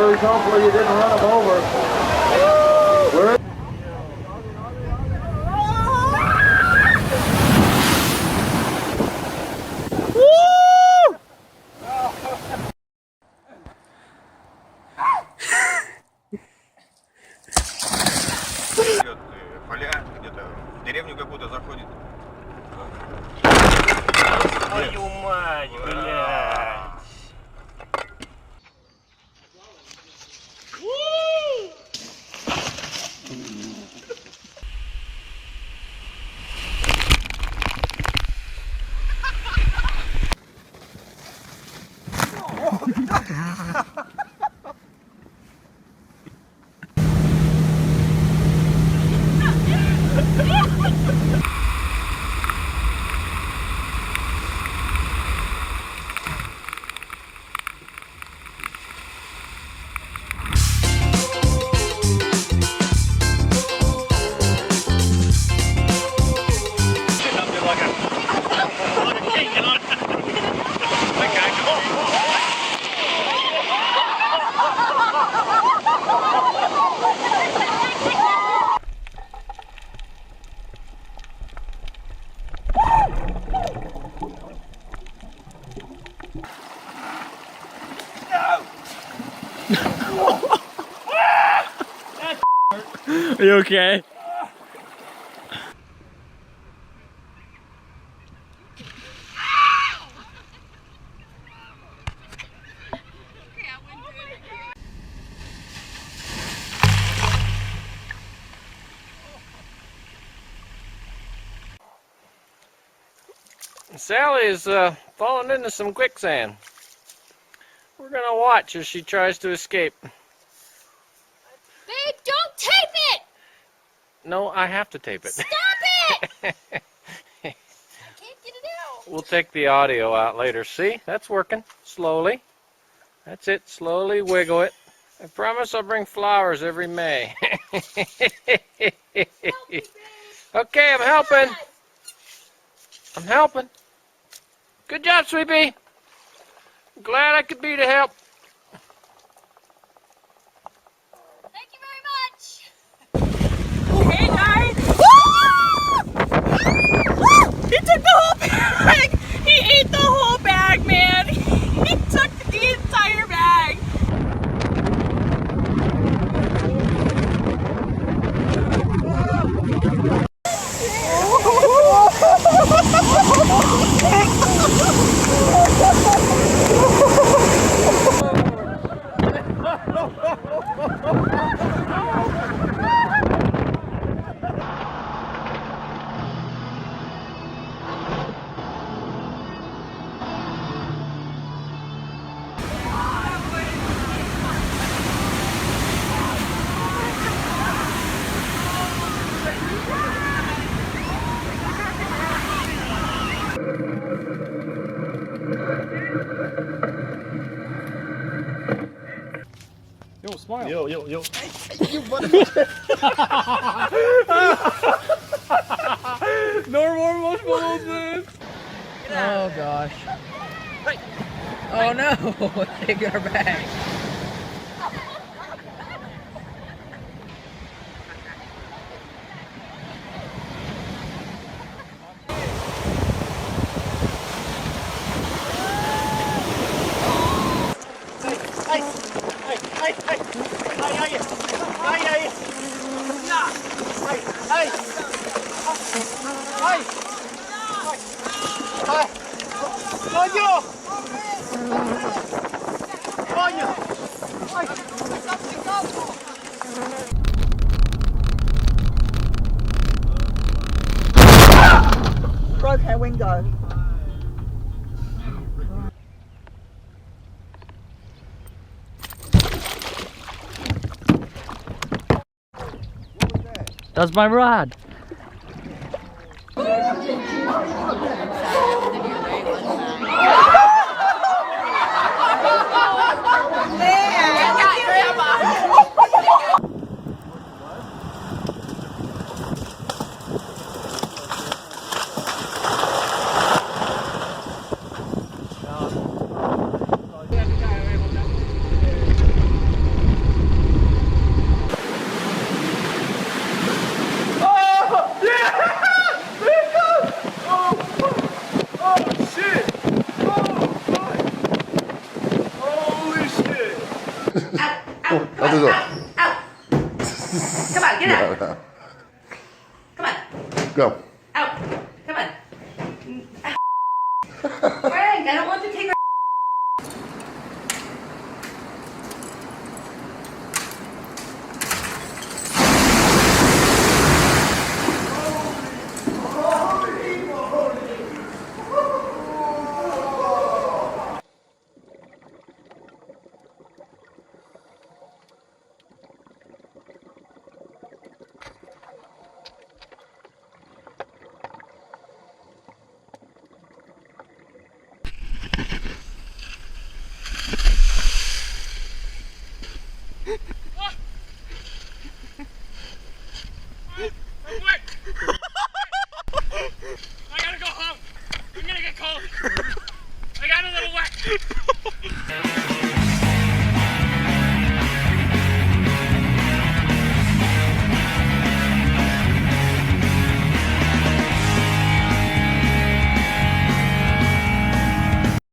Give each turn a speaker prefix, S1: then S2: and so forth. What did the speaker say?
S1: drivers. Hopefully you didn't run them over. We're
S2: поля, где-то в деревню какую-то заходит.
S3: Твою мать, блядь!
S4: Are you okay? Sally is falling into some quicksand. We're gonna watch as she tries to escape.
S5: Babe, don't tape it!
S4: No, I have to tape it.
S5: Stop it! I can't get it out.
S4: We'll take the audio out later. See? That's working. Slowly. That's it. Slowly wiggle it. I promise I'll bring flowers every May.
S5: Help me, babe.
S4: Okay, I'm helping. I'm helping. Good job, Sweepy. Glad I could be to help.
S5: Thank you very much.
S6: Hey guys! He took the whole bag! He ate the whole bag, man! He took the entire bag!
S4: Yo, smile.
S1: yo.
S4: You No more marshmallows.
S6: Oh gosh. Oh no! They got our bag. Broke her window.
S4: That's my rod.
S7: 됐어.
S6: Out. Come on, get out. Come on.
S7: Go.
S6: Out. Come on. Frank, I don't want to take her.
S4: I gotta go home. I'm gonna get cold. I got a little wet.